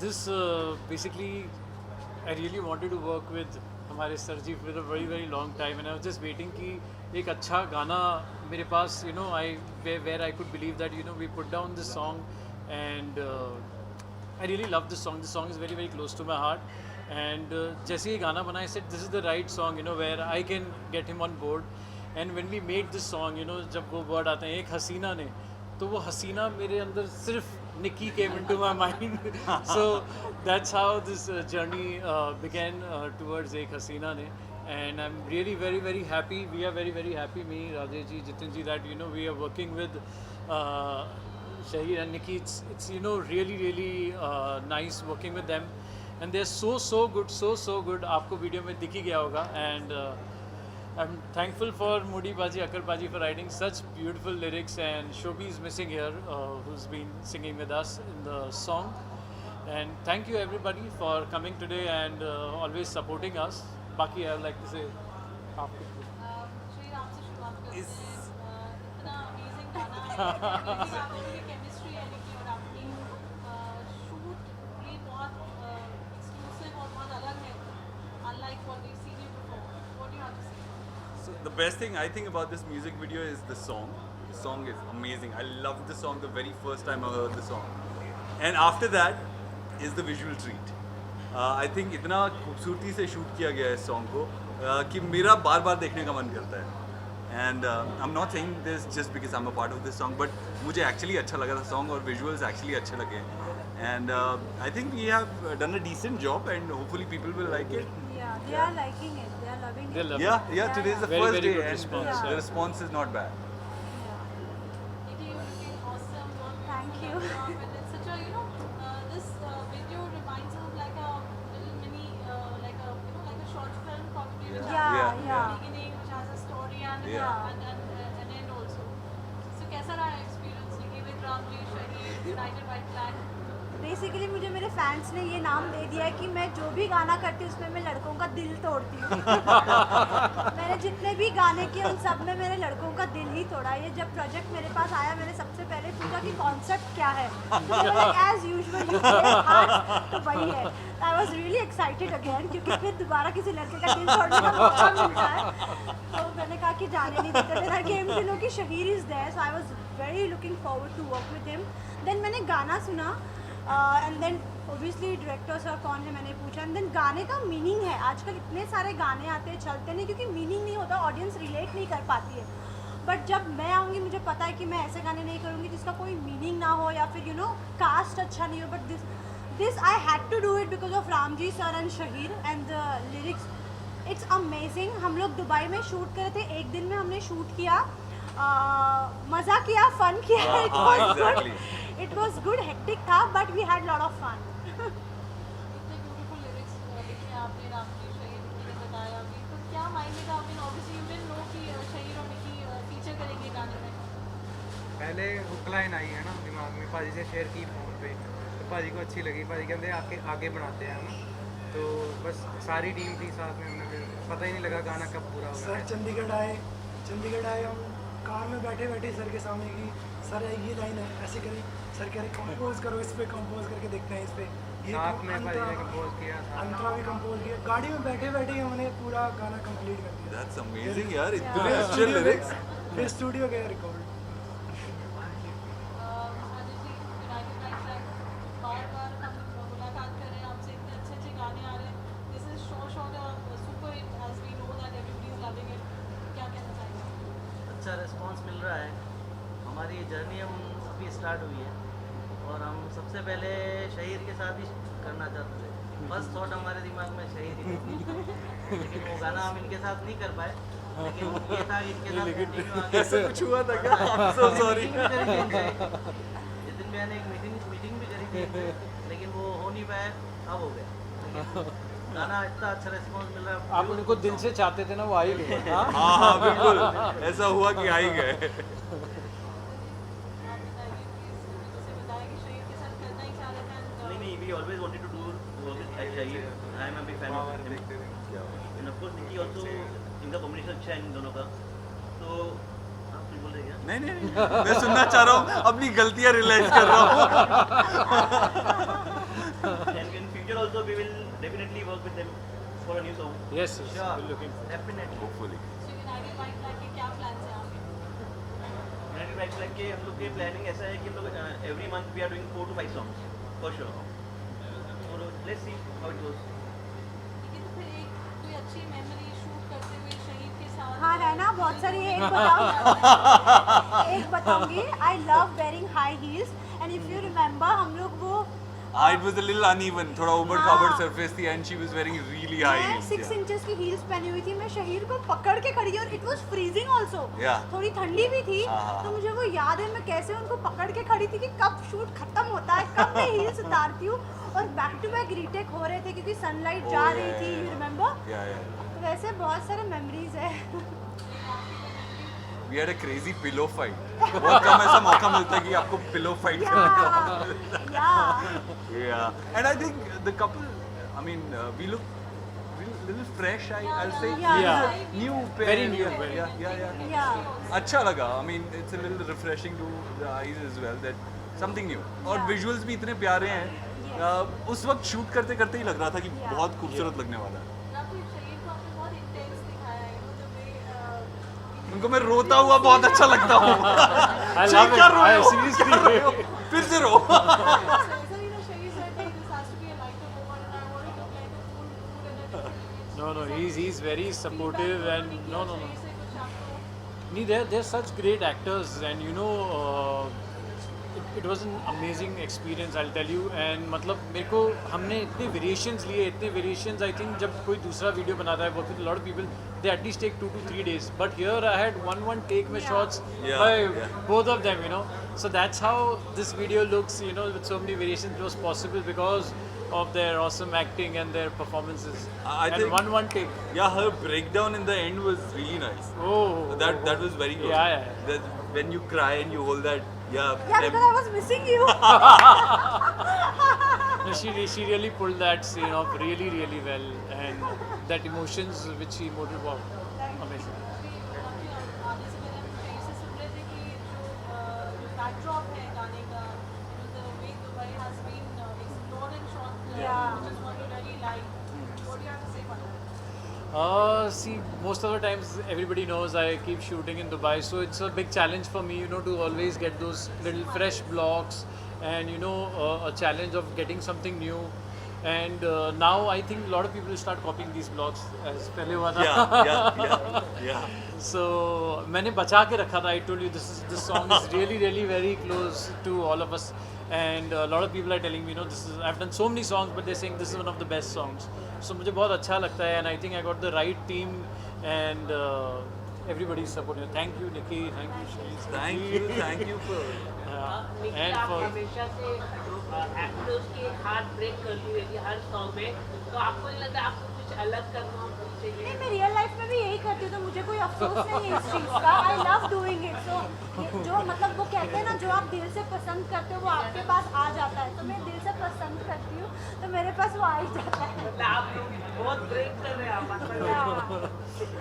this basically, I really wanted to work with हमारे सरजी for a very very long time, and I was just waiting कि एक अच्छा गाना मेरे पास, you know, where I could believe that, you know, we put down this song, and I really love this song. This song is very very close to my heart, and जैसे ये गाना बना, I said this is the right song, you know, where I can get him on board. And when we made this song, you know, जब वो word आते हैं एक हसीना ने, तो वो हसीना मेरे अंदर सिर्फ Nikki came into my mind. So that's how this journey began towards Ek Hasina Ne. And I'm really very very happy. We are very very happy, me, Rajesh ji, Jitin ji, that, you know, we are working with Shahir and Nikki. It's you know, really really nice working with them. And they're so good, so good. आपको video में दिख ही गया होगा. And I'm thankful for Moody Paji, Akkar Paji for writing such beautiful lyrics, and Shobhi is missing here, who's been singing with us in the song. And thank you everybody for coming today and always supporting us. Baki, I would like to say आपको श्री आपसे शुरुआत करते हैं इतना amazing गाना है लेकिन आप लोगों की केमिस्ट्री है निकी और आपकी शूट ये बहुत एक्सक्लूसिव और बहुत अलग है unlike what we seen you before what you have to say So the best thing I think about this music video is the song. The song is amazing. I loved the song the very first time I heard the song. And after that is the visual treat. I think इतना खूबसूरती से shoot किया गया है इस song को कि मेरा बार बार देखने का मन करता है. And I'm not saying this just because I'm a part of this song, but मुझे actually अच्छा लगा था song और visuals actually अच्छे लगे. And I think we have done a decent job, and hopefully people will like it. Yeah, they are liking it. They are loving They it. love Yeah, today is the Very, first very day, good and response, the yeah. response is not bad. Nikki, you're looking awesome. Thank you. And it's such a, you know, this video reminds us of like a little mini, like a, you know, like a short film probably, which Yeah, has a yeah. beginning, which has a story and Yeah. an end also. So कैसा रहा experience Nikki with Ramji, Shahid, United White Flag? Basically मुझे मेरे fans ने ये नाम दे दिया है कि मैं जो भी गाना करती हूँ उसमें मैं लड़कों का दिल तोड़ती हूँ. मैंने जितने भी गाने किए उन सब में मेरे लड़कों का दिल ही तोड़ा. ये जब प्रोजेक्ट मेरे पास आया मैंने सबसे पहले पूछा कि कॉन्सेप्ट क्या है, एज यूजुअल तो वही है. I was really excited again क्योंकि फिर दोबारा किसी लड़के का दिल तोड़ने का मौका मिलता है. तो मैंने कहा कि जाने नहीं देते. Then I came to know कि Shaheer is there, so I was very looking forward to work with him. Then मैंने गाना सुना and then obviously director sir कौन है मैंने पूछा. एंड देन गाने का मीनिंग है. आजकल इतने सारे गाने आते हैं चलते नहीं क्योंकि मीनिंग नहीं होता, ऑडियंस रिलेट नहीं कर पाती है. बट जब मैं आऊँगी मुझे पता है कि मैं ऐसे गाने नहीं करूँगी जिसका कोई मीनिंग ना हो या फिर यू नो कास्ट अच्छा नहीं हो. But this I had to do it because of Ramji sir and Shaheer and the lyrics. It's amazing. हम लोग दुबई में शूट करे थे, एक दिन में हमने शूट किया, मज़ा किया, फन किया. It was exactly. Good. It was good. Hectic था but we had lot of fun. इतने ब्यूटीफुल लिरिक्स लिखे आपने रामजी, शहीद, निकी ने बताया अभी. तो क्या माइंड में था? I mean obviously you didn't know कि शहीद और निकी फीचर करेंगे गाने में. पहले हुक लाइन आई है ना दिमाग में, पाजी से शेयर की फ़ोन पे, तो पाजी को अच्छी लगी. पाजी कहते आके आगे बनाते हैं हम. तो बस सारी टीम थी साथ में, हमने फिर पता ही नहीं लगा गाना कब पूरा हो सर गया. चंडीगढ़ आए हम कार में बैठे बैठे सर के सामने की सर ये लाइन है ऐसे करी. सर कह रहे कंपोज करो, इस पे कंपोज करके देखते हैं, इस पे ये साथ में पाजी ने कंपोज किया था. अंतरा भी कंपोज किया. गाड़ी में बैठे बैठे हमने पूरा गाना कंप्लीट कर दिया. That's amazing, यार. इतने अच्छे lyrics. फिर स्टूडियो गया record. Rajesh ji, United white flag, बार-बार हम मुलाकात कर रहे हैं आपसे. इतने अच्छे गाने आ रहे हैं. This is shot super hit as we know that everybody is loving it. क्या कहना चाहेंगे? अच्छा रिस्पांस मिल रहा है. हमारी जर्नी हम अभी स्टार्ट हुई है और हम सबसे पहले शहीर के साथ ही करना चाहते थे. फर्स्ट थॉट हमारे दिमाग में शहीर ही थी, लेकिन वो गाना हम इनके साथ नहीं कर पाए. लेकिन ये था कि इनके साथ कंटिन्यू आगे. ऐसा कुछ हुआ था क्या? I'm so sorry. जितिन भैया ने एक मीटिंग भी करी थी इनसे, लेकिन वो हो नहीं पाया. अब हो गया. लेकिन गाना इतना अच्छा रिस्पांस मिल रहा है. आप उनको दिल से चाहते थे ना, वो आ ही गए. हाँ? हाँ बिल्कुल ऐसा हुआ कि आ ही गए. आप बताइए प्लीज. जैसे बताया कि शहीद के साथ करना ही चाह रहे थे. नहीं, we always wanted to do work with Shahid. I am a big fan of him. And of course Nikki also, इनका कॉम्बिनेशन अच्छा है इन दोनों का. तो आप कुछ बोल रहे क्या? नहीं मैं सुनना चाह रहा हूँ, अपनी गलतियाँ रियलाइज कर रहा हूँ. future also we will definitely work with them for a new song. Yes, yes, Sure. we're looking. Definitely. Hopefully. So United Bike Plan के क्या plans हैं आपके? यूनाइटेड बाइक प्लान के हम लोग के प्लानिंग ऐसा है कि हम लोग every month we are doing 4 to 5 songs for sure. और let's see how it goes. ठीक है, तो फिर एक कोई अच्छी मेमोरी शूट करते हुए शहीद के साथ हाँ है ना बहुत सारी है, एक बताऊंगी. I love wearing high heels and if you remember हम लोग वो It was a little uneven. थोड़ा ऊबड़ हाँ. खाबड़ surface थी and she was wearing really high मैं heels. 6 इंचेस की हील्स पहनी हुई थी. मैं शहीर को पकड़ के खड़ी और it was freezing also. Yeah. थोड़ी ठंडी भी थी. हाँ. तो मुझे वो याद है मैं कैसे उनको पकड़ के खड़ी थी कि कब शूट खत्म होता है, कब मैं हील्स उतारती हूँ. और बैक टू बैक रीटेक हो रहे थे क्योंकि सनलाइट जा Oh, रही yeah, थी. yeah, you yeah. Remember? Yeah, yeah. तो वैसे बहुत सारे मेमोरीज है. We had a crazy pillow fight. बहुत कम ऐसा मौका मिलता है कि आपको pillow fight करने का. या Yeah. And I think the couple, I mean, we look little fresh. I'll say. Yeah. Yeah. New pair. Very new, Yeah, very yeah, yeah. या अच्छा लगा. I mean, it's a little refreshing to the eyes as well that something new. और Yeah. visuals भी इतने प्यारे हैं. उस वक्त शूट करते करते ही लग रहा था कि Yeah. बहुत खूबसूरत लगने वाला है. आपको शहीद को आपने बहुत इंटेंस दिखाया है, वो जो वे उनको मैं रोता हुआ बहुत अच्छा लगता हूँ. I love it. I seriously. फिर से रो. So you know Shahid said that this has to be a lighter moment and I want it to look like a cool mood and a different No, no, he's very supportive and no. शहीद से कुछ आपको Nee, they're such great actors, and you know, it was an amazing experience, I'll tell you. And मतलब मेरे को हमने इतने variations लिए, इतने variations. I think जब कोई दूसरा वीडियो बनाता है, work with a lot of people, they at least take 2 to 3 days. But here I had one take में shots Yeah, by yeah. both of them, you know. So that's how this video looks, you know, with so many variations. It was possible because of their awesome acting and their performances. I and think- one take. Yeah, her breakdown in the end was really nice. Oh, That was very good. Yeah, yeah. That when you cry and you hold that, या them- because I was missing you. No, she really pulled that scene off really, really well, and that emotions which she emoted, wow, amazing. आने से पहले हम कहीं से सुन रहे थे कि जो बैकड्रॉप है गाने का, the way Dubai has been explored and shot, Yeah. which is what we really like. What do you have to say about that? See, most of the times everybody knows I keep shooting in Dubai, so it's a big challenge for me, you know, to always get those little fresh blocks and, you know, a challenge of getting something new. And now I think a lot of people will start copying these blocks as पहले हुआ था. yeah. So मैंने बचा के रखा था. I told you this song is really very close to all of us, and a lot of people are telling me, you know, I've done so many songs, but they're saying this is one of the best songs. So मुझे बहुत अच्छा लगता है, and I think I got the right team and everybody is supporting. Thank you, Nikki. Thank you, Shailesh. Thank you for. Nikhil, And आप for हमेशा से actors के heart break करती रहती है हर सॉन्ग में, तो आपको नहीं लगता आपको कुछ अलग करना चाहिए? नहीं, मैं रियल लाइफ में भी यही करती हूँ, तो मुझे कोई अफसोस नहीं है इस चीज़ का. I love doing it. So जो मतलब वो कहते हैं ना, जो आप दिल से पसंद करते हो वो आपके पास आ जाता है. तो मैं दिल से पसंद करती हूँ, तो मेरे पास वो आ ही जाता है. मतलब आप बहुत ब्रेक कर रहे हैं आप मतलब।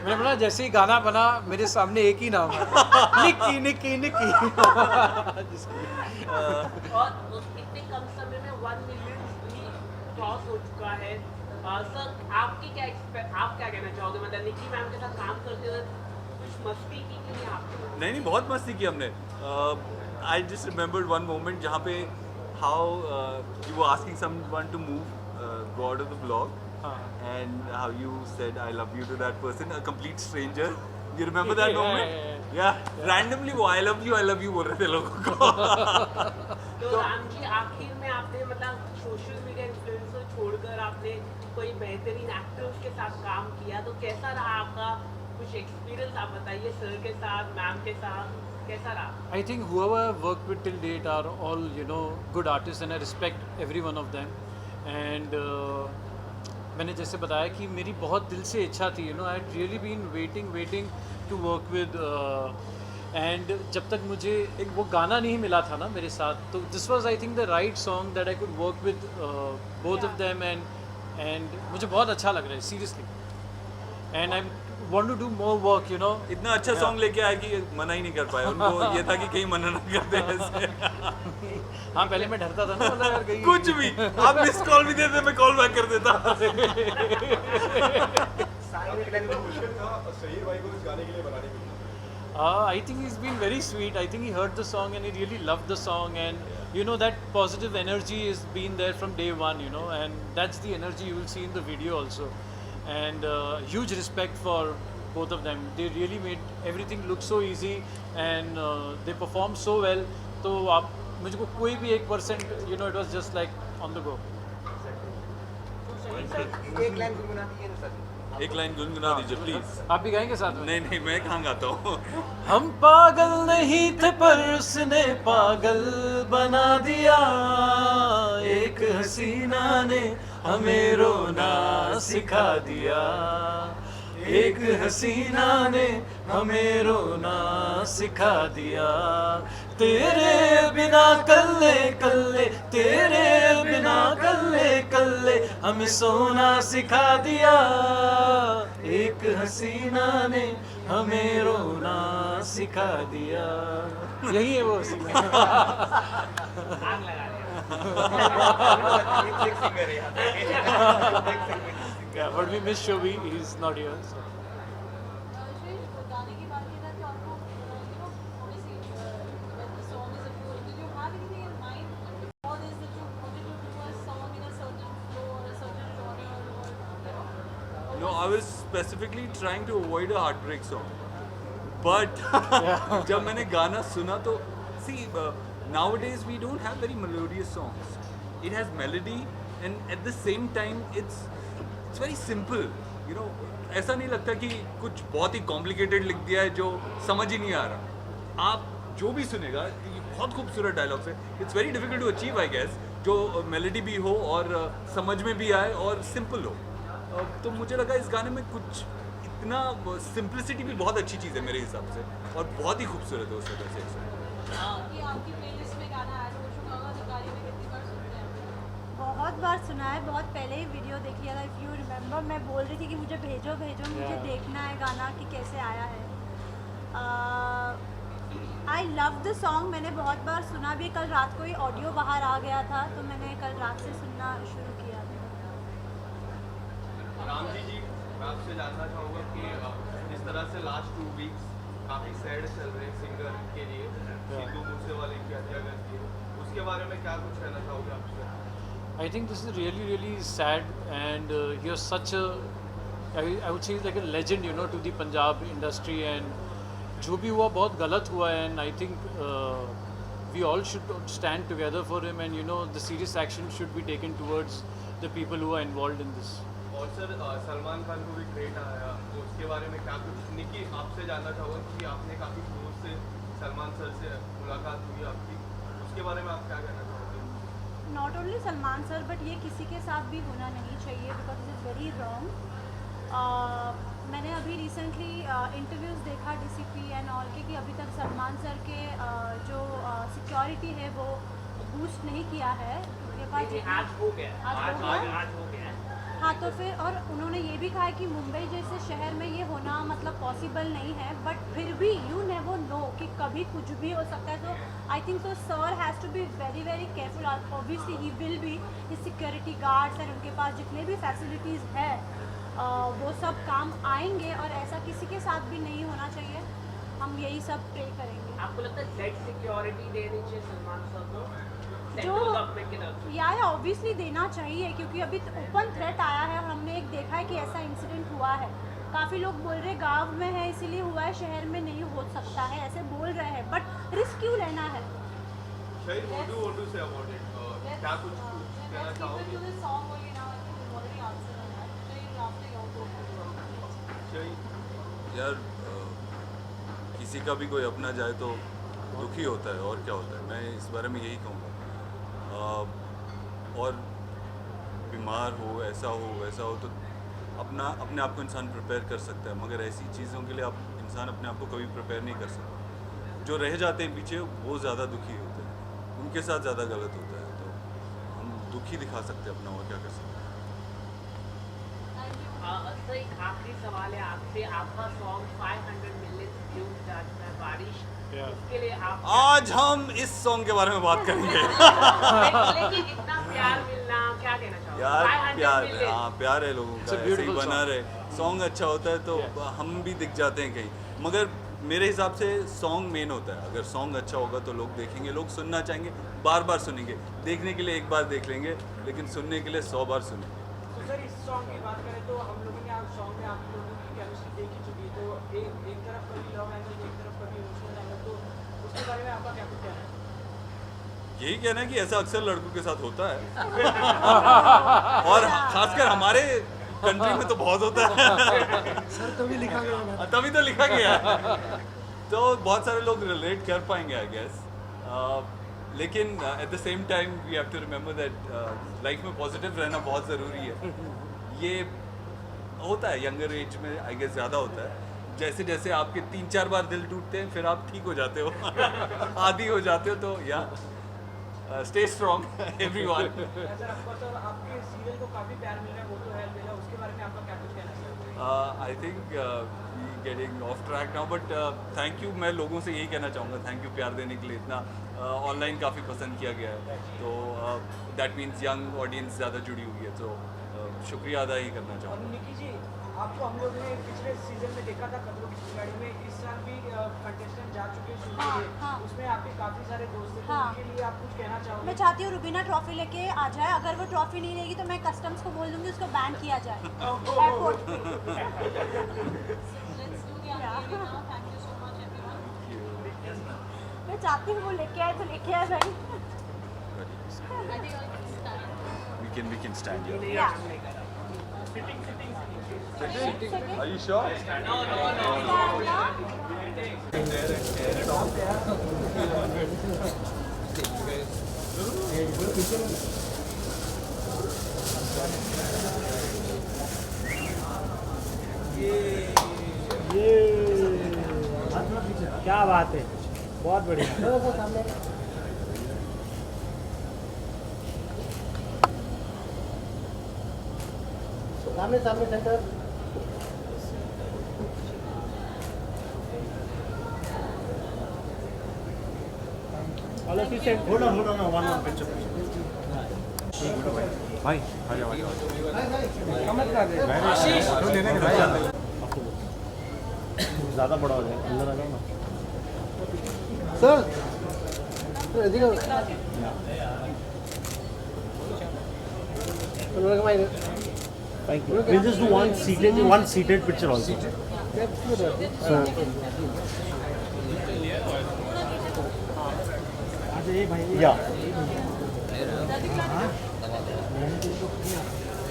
मैंने बोला जैसे ही गाना बना मेरे सामने एक ही नाम है, निक्की निक्की निक्की. और इतने कम समय में 1 मिलियन भी क्रॉस हो चुका है. सर आपकी आप क्या कहना चाहोगे, मतलब निक्की मैम के साथ काम करते हुए कुछ मस्ती की कि नहीं आपने? नहीं बहुत मस्ती की हमने. I just remembered one moment जहाँ पे how you were asking someone to go out of the vlog, and how you said I love you to that person, a complete stranger. You remember that moment? Yeah. Randomly वो I love you बोल रहे थे लोगों को. तो राम जी, आखिर में आपने मतलब सोशल मीडिया इन्फ्लुएंसर छोड़कर आपने कोई बेहतरीन एक्टर्स के साथ काम किया, तो कैसा रहा आपका कुछ एक्सपीरियंस? आप बताइए, सर के साथ, मैम के साथ कैसा रहा? I think whoever I've worked with till date are all, you know, good artists, and I respect every one of them. And मैंने जैसे बताया कि मेरी बहुत दिल से इच्छा थी, you know, I had really been waiting to work with, and जब तक मुझे एक वो गाना नहीं मिला था ना मेरे साथ, तो this was I think the right song that I could work with both of them, and मुझे बहुत अच्छा लग रहा है seriously. And I'm want to do more work, you know. इतना अच्छा सॉन्ग लेके आया कि मना ही नहीं कर पाए उनको ये था कि कहीं मना ना कर दे ऐसे हाँ पहले मैं डरता था ना, मतलब यार कहीं कुछ भी आप मिस कॉल भी देते मैं कॉल बैक कर देता I think he's been very sweet. I think he heard the song and he really loved the song, and you know that positive energy has been there from day one, you know, and that's the energy you will see in the video also. And huge respect for both of them. They really made everything look so easy, and they performed so well. तो आप मुझको कोई भी 1%, you know, it was just like on the go. एक line गुनगुना दीजिए please आप भी गाएंगे साथ में? नहीं नहीं मैं कहाँ गाता हूँ हम पागल नहीं थे पर उसने पागल बना दिया, एक हसीना ने हमें रोना सिखा दिया, एक हसीना ने हमें रोना सिखा दिया, तेरे बिना कल्ले कल्ले, तेरे बिना कल्ले कल्ले हमें सोना सिखा दिया, एक हसीना ने हमें रोना सिखा दिया. यही है वो हसीना. आग लगा Yeah, but we miss Shobi. He's not here. So. गाने की बात की जाए तो आपको थोड़ी सी when the song is approved, did you have anything in mind before this that you wanted to do a song in a certain flow or a certain genre or No, I was specifically trying to avoid a heartbreak song. But जब मैंने गाना सुना तो see nowadays we don't have very melodious songs. It has melody and at the same time it's very simple. You know, ऐसा नहीं लगता कि कुछ बहुत ही complicated लिख दिया है जो समझ ही नहीं आ रहा. आप जो भी सुनेगा ये बहुत खूबसूरत डायलॉग्स है. It's very difficult to achieve I guess जो मेलोडी भी हो और समझ में भी आए और सिंपल हो. तो मुझे लगा इस गाने में कुछ इतना सिंप्लिसिटी भी बहुत अच्छी चीज़ है मेरे हिसाब से और बहुत ही खूबसूरत है उस वजह से. कि आपकी प्लेलिस्ट में गाना ऐड हो चुका होगा तो गाने में कितनी बार सुनते हैं? बहुत बार सुना है, बहुत पहले ही वीडियो देखी है. इफ़ यू रिमेम्बर मैं बोल रही थी कि मुझे भेजो भेजो, मुझे देखना है गाना कि कैसे आया है. I love the song. मैंने बहुत बार सुना भी. कल रात को ही ऑडियो बाहर आ गया था तो मैंने कल रात से सुनना शुरू किया था. राम जी मैं आपसे जानना चाहूँगा कि जिस तरह से लास्ट 2 वीक्स काफ़ी सैड चल रहे हैं सिंगर के लिए, सिद्धू मूसेवाले की हत्या कर दी है, उसके बारे में क्या कुछ कहना चाहोगे आपसे? I think this is really, really sad, and you're such a, I would say, like a legend, you know, to the Punjab industry. And जो भी हुआ बहुत गलत हुआ है, and I think we all should stand together for him, and you know, the serious action should be taken towards the people who are involved in this. और sir Salman Khan को भी ट्रेट आया तो उसके बारे में क्या कुछ? निकी आपसे जानना चाहूँगा क्योंकि आपने काफ़ी क्लोज से सलमान सर से मुलाकात हुई आपकी, उसके बारे में आप क्या कहना चाहोगे? Not only Salman sir but ये किसी के साथ भी होना नहीं चाहिए because it is very wrong. मैंने अभी रिसेंटली इंटरव्यूज़ देखा DCP एंड ऑल के कि अभी तक सलमान सर के जो सिक्योरिटी है वो बूस्ट नहीं किया है. उनके पास आज हो गया, आज हो गया? आज हो गया. हाँ तो फिर और उन्होंने ये भी कहा है कि मुंबई जैसे शहर में ये होना मतलब पॉसिबल नहीं है. बट फिर भी यू नेवर नो कि कभी कुछ भी हो सकता है. तो I think so sir has to be very very careful. Obviously he will be. Security guards and उनके पास जितने भी फैसिलिटीज़ है वो सब काम आएंगे और ऐसा किसी के साथ भी नहीं होना चाहिए. हम यही सब प्रे करेंगे. आपको लगता है जेड सिक्योरिटी देनी चाहिए सलमान सर को जो सेंट्रल गवर्नमेंट की तरफ से? या ऑब्वियसली देना चाहिए क्योंकि अभी ओपन थ्रेट आया है और हमने एक देखा है कि ऐसा इंसिडेंट हुआ है. काफ़ी लोग बोल रहे गांव में है इसीलिए हुआ है, शहर में नहीं हो सकता है, ऐसे बोल रहे हैं. बट रिस्क क्यों लेना है? शायद what do you want to say about it? क्या कुछ कहना Let's keep it चाहोगे? to the song only now. I think we've already answered on that. Shahid, after your go. यार किसी का भी कोई अपना जाए तो दुखी होता है और क्या होता है. मैं इस बारे में यही कहूँगा. और बीमार हो ऐसा हो वैसा हो तो अपने आप को इंसान प्रिपेयर कर सकता है, मगर ऐसी चीज़ों के लिए आप इंसान अपने आप को कभी प्रिपेयर नहीं कर सकता. जो रह जाते हैं पीछे वो ज़्यादा दुखी होते हैं, उनके साथ ज़्यादा गलत होता है. तो हम दुखी दिखा सकते हैं अपना और क्या कर सकते हैं. Thank you. तो एक आखिरी सवाल है आपसे, आपका सॉन्ग 500 मिलियन व्यूज जा चुका है, बारिश, उसके लिए आप आज हम इस सॉन्ग के बारे में बात करेंगे। लेकिन इतना प्यार मिलना, क्या कहना चाहोगे? यार 500 प्यार, million। हाँ प्यार है लोगों It's a का, ऐसे ही beautiful बना song. रहे। सॉन्ग अच्छा होता है तो हम भी दिख जाते हैं कहीं, मगर मेरे हिसाब से सॉन्ग मेन होता है। अगर सॉन्ग अच्छा होगा तो लोग देखेंगे, लोग सुनना चाहेंगे, बार बार सुनेंगे। देखने के लिए एक बार देख लेंगे, लेकिन सुनने के लिए 100 बार सुनेंगे। तो सर इस सॉन्ग की बात करें तो हम लोगों ने आप सॉन्ग में आप लोगों की केमिस्ट्री देख ही चुकी है, तो एक तरफ कभी लव एंगल, एक तरफ कभी इमोशनल एंगल, तो उसके बारे में आपका क्या कुछ कहना है? यही कहना है कि ऐसा अक्सर लड़कों के साथ होता है और खासकर हमारे कंट्री में तो बहुत होता है। सर तभी लिखा गया है। तभी तो लिखा गया है। तो बहुत सारे लोग रिलेट कर पाएंगे आई गेस, लेकिन at the same time we have to remember that life में पॉजिटिव रहना बहुत ज़रूरी है। ये होता है यंगर एज में आई गेस ज़्यादा होता है। जैसे जैसे आपके 3-4 बार दिल टूटते हैं फिर आप ठीक हो जाते हो आदी हो जाते हो। तो या stay strong everyone. Sir of course sir आपके सीरियल को काफ़ी प्यार मिल रहा है, वो तो है मिला, उसके बारे में आपका क्या कुछ कहना चाहिए? I think we getting off track now, but thank you. मैं लोगों से यही कहना चाहूँगा, थैंक यू प्यार देने के लिए। इतना ऑनलाइन काफ़ी पसंद किया गया है, तो दैट मीन्स यंग ऑडियंस ज़्यादा जुड़ी हुई है, तो शुक्रिया अदा ही करना और चाहूँगा। निकी जी, आपको हम लोग ने पिछले सीजन में देखा था खतरों की खिलाड़ी में, इस साल भी कंटेस्टेंट जा चुके हैं शूट के लिए, हाँ। उसमें आपके काफ़ी सारे दोस्त थे, तो हाँ। उनके लिए आप कुछ कहना चाहोगे? मैं चाहती हूँ रुबीना ट्रॉफी लेके आ जाए। अगर वो ट्रॉफी नहीं लेगी तो मैं कस्टम्स को बोल दूंगी उसको बैन किया जाए एयरपोर्ट पे। Let's do the unveiling now. Thank you so much, everyone. मैं चाहती हूँ वो लेके आए तो लेके आए भाई। I think I'll stand. We can stand here. Yeah. Are you sure? क्या बात है, बहुत बढ़िया। सामने सामने centre. All of you said, hold on, one picture. भाई आ जाओ आ जाओ। ज़्यादा बड़ा हो जाए, अंदर आ जाओ ना। Thank you. We'll just do one seated picture also. Yeah.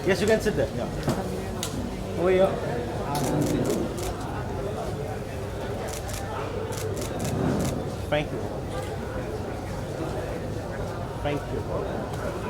Yes, you can sit there. Yeah. Over here. Thank you. Thank you.